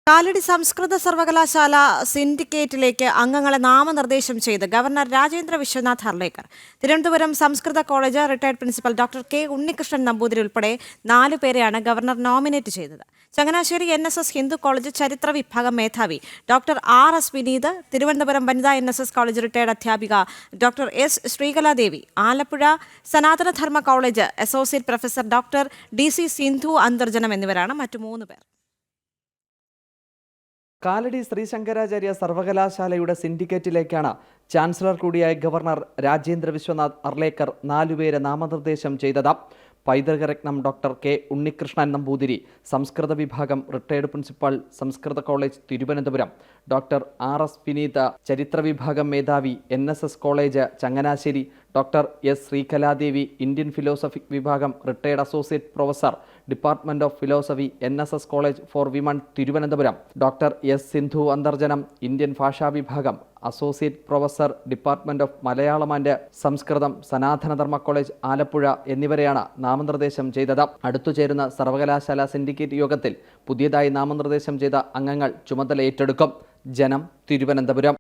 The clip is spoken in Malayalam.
കാലടി സംസ്കൃത സർവകലാശാല സിൻഡിക്കേറ്റിലേക്ക് അംഗങ്ങളെ നാമനിർദ്ദേശം ചെയ്ത് ഗവർണർ രാജേന്ദ്ര വിശ്വനാഥ് ഹർലേക്കർ. തിരുവനന്തപുരം സംസ്കൃത college retired principal doctor K Unnikrishnan Namboothiri ഉൾപ്പെടെ 4 പേരെയാണ് ഗവർണർ നോമിനേറ്റ് ചെയ്തത്. ചങ്ങനാശ്ശേരി NSS ഹിന്ദു കോളേജ് ചരിത്ര വിഭാഗം മേധാവി ഡോക്ടർ RS വിനീത്, തിരുവനന്തപുരം വനിതാ NSS കോളേജ് റിട്ടയർഡ് അധ്യാപിക doctor S Sreekaladevi, Alappuzha Sanathana Dharma college associate professor doctor DC Sindhu Antharjanam എന്നിവരാണ് മറ്റു 3 പേർ. കാലടി ശ്രീ ശങ്കരാചാര്യ സർവകലാശാലയുടെ സിൻഡിക്കേറ്റിലേക്കാണ് ചാൻസലർ കൂടിയായ ഗവർണർ രാജേന്ദ്ര വിശ്വനാഥ് ഹർലേക്കർ 4 പേരെ നാമനിർദ്ദേശം ചെയ്തത്. പൈതൃകരത്നം ഡോക്ടർ കെ ഉണ്ണികൃഷ്ണൻ നമ്പൂതിരി, സംസ്കൃത വിഭാഗം retired principal, Sanskrit college Thiruvananthapuram; doctor RS Vineeth, ചരിത്ര വിഭാഗം മേധാവി, NSS college Changanassery; doctor S Sreekaladevi, Indian philosophy വിഭാഗം retired associate professor, department of philosophy, NSS college for women Thiruvananthapuram; doctor S Sindhu Antharjanam, Indian ഭാഷാ വിഭാഗം associate professor, department of Malayalam and Sanskrit, Sanatana Dharma college Alappuzha എന്നിവരെയാണ് നാമനിർദ്ദേശം ചെയ്തത്. അടുത്തു ചേരുന്ന സർവകലാശാല സിൻഡിക്കേറ്റ് യോഗത്തിൽ പുതിയതായി നാമനിർദ്ദേശം ചെയ്ത അംഗങ്ങൾ ചുമതല ഏറ്റെടുക്കും. ജനം, തിരുവനന്തപുരം.